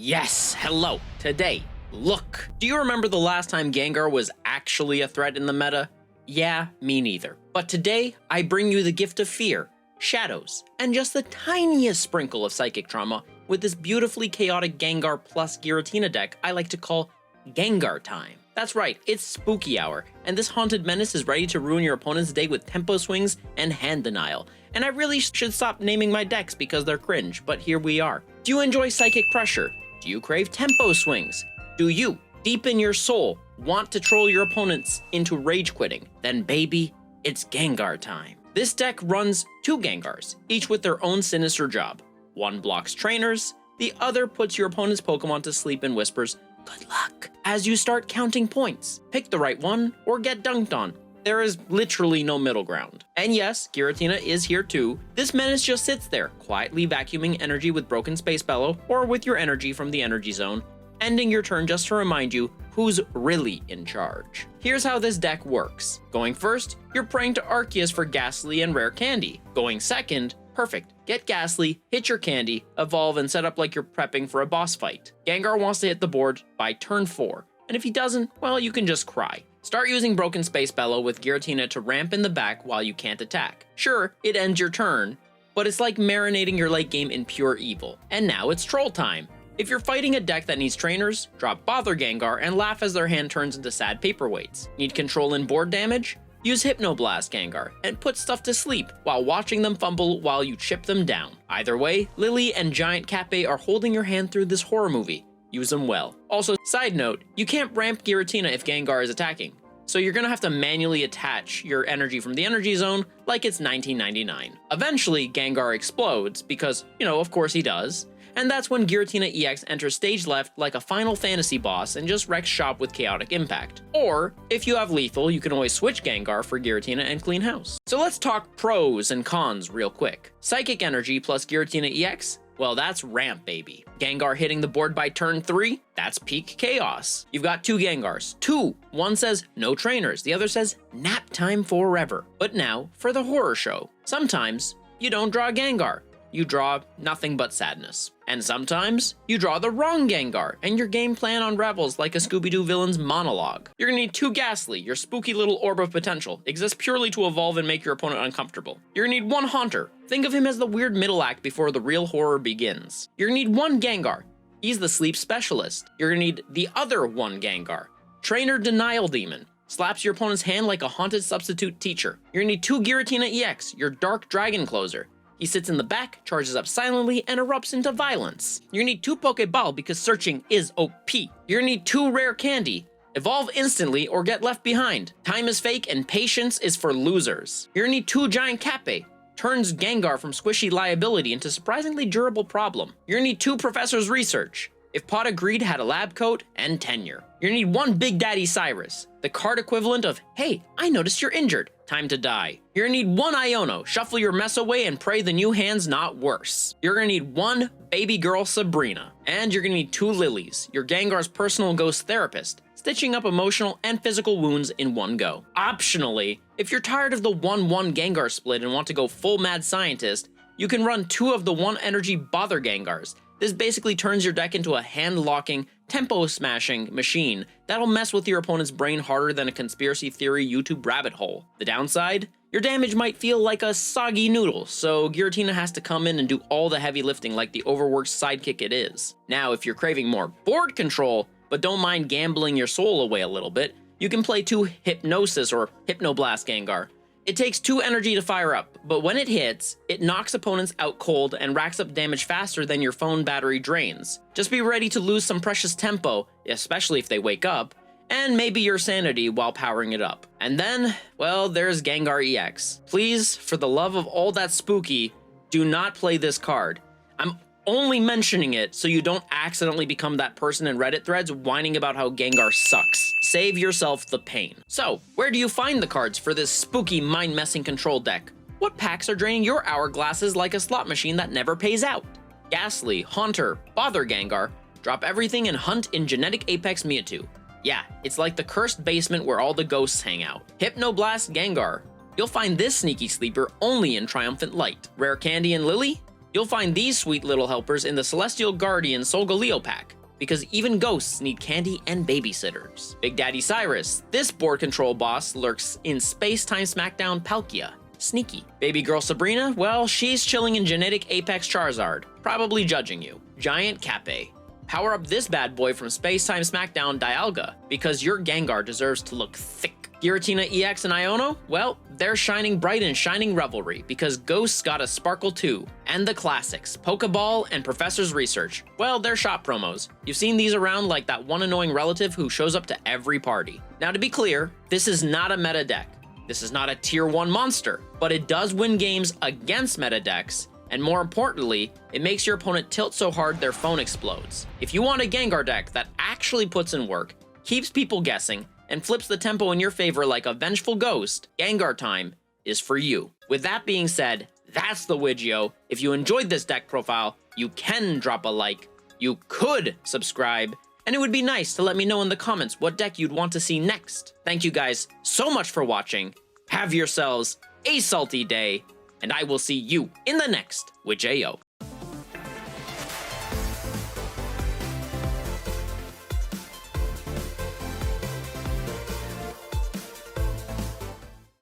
Yes, hello. Today, look. Do you remember the last time Gengar was actually a threat in the meta? Yeah, me neither. But today, I bring you the gift of fear, shadows, and just the tiniest sprinkle of psychic trauma with this beautifully chaotic Gengar plus Giratina deck I like to call Gengar Time. That's right, it's spooky hour, and this haunted menace is ready to ruin your opponent's day with tempo swings and hand denial. And I really should stop naming my decks because they're cringe, but here we are. Do you enjoy psychic pressure? Do you crave tempo swings? Do you, deep in your soul, want to troll your opponents into rage quitting? Then baby, it's Gengar time. This deck runs two Gengars, each with their own sinister job. One blocks trainers, the other puts your opponent's Pokemon to sleep and whispers, "Good luck," as you start counting points. Pick the right one or get dunked on. There is literally no middle ground. And yes, Giratina is here too. This menace just sits there, quietly vacuuming energy with Broken Space Bellow or with your energy from the energy zone, ending your turn just to remind you who's really in charge. Here's how this deck works. Going first, you're praying to Arceus for Ghastly and Rare Candy. Going second, perfect. Get Ghastly, hit your candy, evolve, and set up like you're prepping for a boss fight. Gengar wants to hit the board by turn 4, and if he doesn't, well, you can just cry. Start using Broken Space Bellow with Giratina to ramp in the back while you can't attack. Sure, it ends your turn, but it's like marinating your late game in pure evil. And now it's troll time. If you're fighting a deck that needs trainers, drop Bother Gengar and laugh as their hand turns into sad paperweights. Need control and board damage? Use Hypnoblast Gengar and put stuff to sleep while watching them fumble while you chip them down. Either way, Lillie and Giant Cape are holding your hand through this horror movie. Use them well. Also, side note, you can't ramp Giratina if Gengar is attacking, so you're gonna have to manually attach your energy from the energy zone like it's 1999. Eventually, Gengar explodes because, of course he does, and that's when Giratina EX enters stage left like a Final Fantasy boss and just wrecks shop with chaotic impact. Or, if you have lethal, you can always switch Gengar for Giratina and clean house. So let's talk pros and cons real quick. Psychic energy plus Giratina EX? Well, that's ramp, baby. Gengar hitting the board by turn 3? That's peak chaos. You've got two Gengars. Two. One says no trainers, the other says nap time forever. But now, for the horror show. Sometimes, you don't draw Gengar. You draw nothing but sadness. And sometimes, you draw the wrong Gengar, and your game plan unravels like a Scooby-Doo villain's monologue. You're gonna need two Ghastly, your spooky little orb of potential, exists purely to evolve and make your opponent uncomfortable. You're gonna need one Haunter. Think of him as the weird middle act before the real horror begins. You're gonna need one Gengar. He's the sleep specialist. You're gonna need the other one Gengar. Trainer Denial Demon. Slaps your opponent's hand like a haunted substitute teacher. You're gonna need two Giratina EX, your Dark Dragon Closer. He sits in the back, charges up silently, and erupts into violence. You're gonna need two Pokeball because searching is OP. You're gonna need two Rare Candy. Evolve instantly or get left behind. Time is fake and patience is for losers. You're gonna need two Giant Cape. Turns Gengar from squishy liability into surprisingly durable problem. You're gonna need two Professor's Research. If Pot of Greed had a lab coat and tenure. You're gonna need one Big Daddy Cyrus, the card equivalent of, hey, I noticed you're injured, time to die. You're gonna need one Iono, shuffle your mess away and pray the new hand's not worse. You're gonna need one baby girl Sabrina. And you're gonna need two Lilies, your Gengar's personal ghost therapist, stitching up emotional and physical wounds in one go. Optionally, if you're tired of the 1-1 Gengar split and want to go full mad scientist, you can run two of the 1 energy Bother Gengars. This basically turns your deck into a hand-locking, tempo-smashing machine that'll mess with your opponent's brain harder than a conspiracy theory YouTube rabbit hole. The downside? Your damage might feel like a soggy noodle, so Giratina has to come in and do all the heavy lifting like the overworked sidekick it is. Now, if you're craving more board control, but don't mind gambling your soul away a little bit, you can play two Hypnosis or Hypnoblast Gengar. It takes 2 energy to fire up, but when it hits, it knocks opponents out cold and racks up damage faster than your phone battery drains. Just be ready to lose some precious tempo, especially if they wake up, and maybe your sanity while powering it up. And then, well, there's Gengar EX. Please, for the love of all that's spooky, do not play this card. I'm only mentioning it so you don't accidentally become that person in Reddit threads whining about how Gengar sucks. Save yourself the pain. So, where do you find the cards for this spooky mind-messing control deck? What packs are draining your hourglasses like a slot machine that never pays out? Ghastly, Haunter, Bother Gengar, drop everything and hunt in Genetic Apex Mewtwo. Yeah, it's like the cursed basement where all the ghosts hang out. Hypnoblast Gengar. You'll find this sneaky sleeper only in Triumphant Light. Rare Candy and Lily? You'll find these sweet little helpers in the Celestial Guardian Solgaleo pack, because even ghosts need candy and babysitters. Big Daddy Cyrus, this board control boss lurks in Space Time Smackdown Palkia. Sneaky. Baby girl Sabrina, well, she's chilling in Genetic Apex Charizard, probably judging you. Giant Cape. Power up this bad boy from Space Time Smackdown Dialga, because your Gengar deserves to look thick. Giratina EX and Iono, well, they're shining bright in Shining Revelry, because Ghosts got a Sparkle too. And the classics, Pokeball and Professor's Research, well, they're shop promos. You've seen these around like that one annoying relative who shows up to every party. Now to be clear, this is not a meta deck. This is not a tier 1 monster, but it does win games against meta decks, and more importantly, it makes your opponent tilt so hard their phone explodes. If you want a Gengar deck that actually puts in work, keeps people guessing, and flips the tempo in your favor like a vengeful ghost, Gengar Time is for you. With that being said, that's the Widgio. If you enjoyed this deck profile, you can drop a like, you could subscribe, and it would be nice to let me know in the comments what deck you'd want to see next. Thank you guys so much for watching. Have yourselves a salty day, and I will see you in the next Widgio.